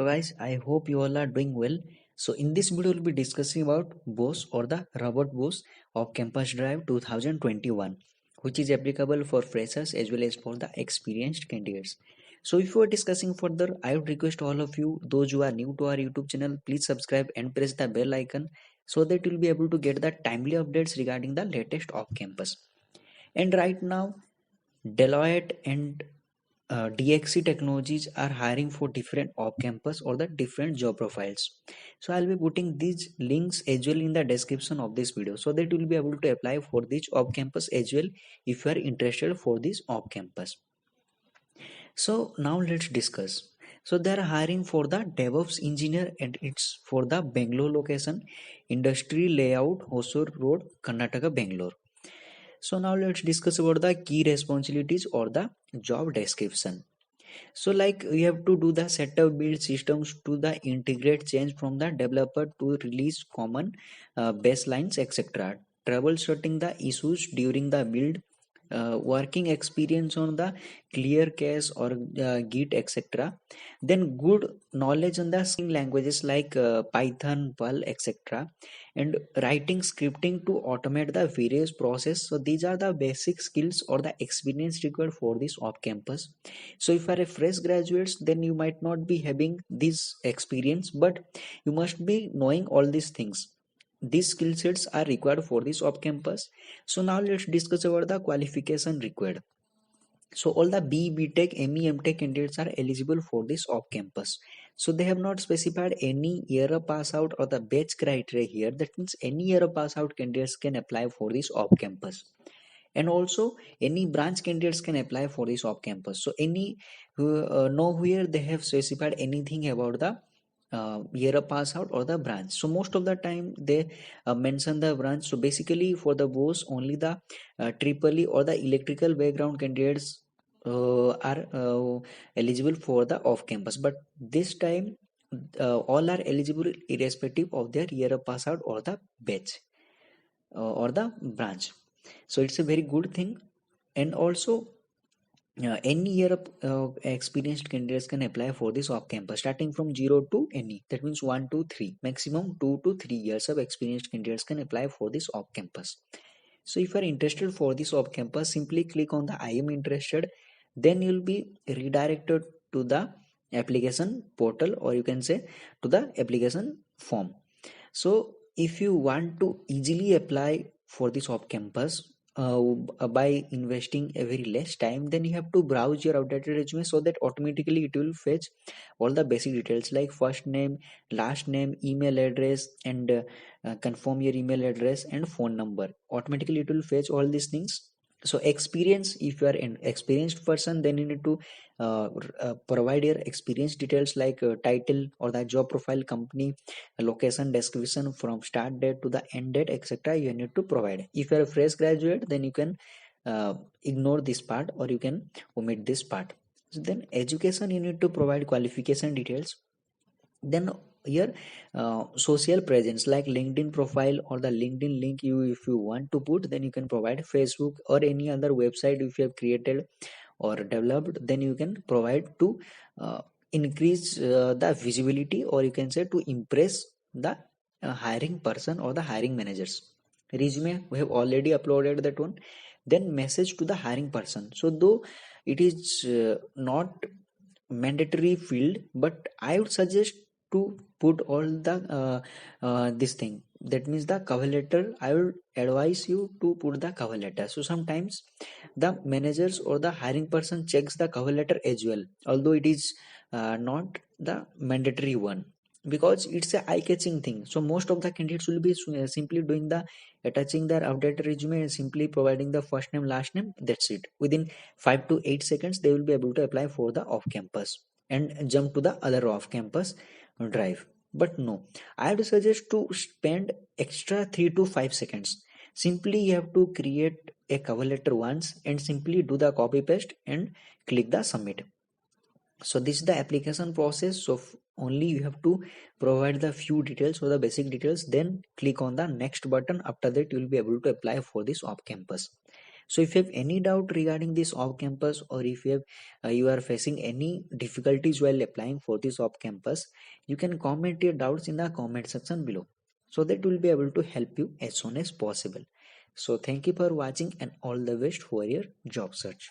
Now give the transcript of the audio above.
So guys, I hope you all are doing well. So in this video, we'll be discussing about BOSS or the Robert BOSS of Campus Drive 2021, which is applicable for freshers as well as for the experienced candidates. So if you are discussing further, I would request all of you, those who are new to our YouTube channel, please subscribe and press the bell icon so that you'll be able to get the timely updates regarding the latest off campus. And right now, Deloitte and DXC Technologies are hiring for different off-campus or the different job profiles. So I'll be putting these links as well in the description of this video so that you'll be able to apply for this off-campus as well if you are interested for this off-campus. So now let's discuss. So they are hiring for the DevOps engineer and it's for the Bangalore location, industry layout, Hosur Road, Karnataka, Bangalore. So now let's discuss about the key responsibilities or the job description. So like we have to do the setup build systems to the integrate change from the developer to release common baselines etc. Troubleshooting the issues during the build, working experience on the clear case or git etc. Then good knowledge on the scripting languages like Python, Perl etc. And writing scripting to automate the various process. So these are the basic skills or the experience required for this off campus. So if you are a fresh graduates, then you might not be having this experience, but you must be knowing all these things. These skill sets are required for this off campus. So now let's discuss about the qualification required. So all the BTech, ME, MTech candidates are eligible for this off campus. So they have not specified any year of pass out or the batch criteria here. That means any year of pass out candidates can apply for this off campus. And also any branch candidates can apply for this off campus. So any nowhere they have specified anything about the year of pass out or the branch. So most of the time they mention the branch. So basically for the boss only the triple E or the electrical background candidates are eligible for the off campus, but this time all are eligible irrespective of their year of pass out or the batch or the branch. So it's a very good thing. And also any year of experienced candidates can apply for this off campus starting from 0 to any, that means 1 to 3, maximum 2 to 3 years of experienced candidates can apply for this off campus. So if you are interested for this off campus, simply click on the I am interested, then you'll be redirected to the application portal or you can say to the application form. So if you want to easily apply for this off campus by investing a very less time, then you have to browse your outdated resume so that automatically it will fetch all the basic details like first name, last name, email address, and confirm your email address and phone number. Automatically it will fetch all these things. So experience, if you are an experienced person, then you need to provide your experience details like title or the job profile, company, location, description from start date to the end date etc. You need to provide. If you are a fresh graduate, then you can ignore this part or you can omit this part. So then education, you need to provide qualification details. Then here social presence like LinkedIn profile or the LinkedIn link, you if you want to put, then you can provide Facebook or any other website if you have created or developed, then you can provide to increase the visibility or you can say to impress the hiring person or the hiring managers. Resume, we have already uploaded that one. Then message to the hiring person. So though it is not mandatory field, but I would suggest to put all the this thing, that means the cover letter. I will advise you to put the cover letter. So sometimes the managers or the hiring person checks the cover letter as well, although it is not the mandatory one, because it's a eye-catching thing. So most of the candidates will be simply doing the attaching their updated resume and simply providing the first name, last name, that's it. Within 5 to 8 seconds they will be able to apply for the off campus and jump to the other off campus drive. But no, I would suggest to spend extra 3 to 5 seconds. Simply you have to create a cover letter once and simply do the copy paste and click the submit. So this is the application process. So only you have to provide the few details or the basic details, then click on the next button. After that you will be able to apply for this off campus. So if you have any doubt regarding this off campus, or if you are facing any difficulties while applying for this off campus, you can comment your doubts in the comment section below, so that we'll be able to help you as soon as possible. So thank you for watching and all the best for your job search.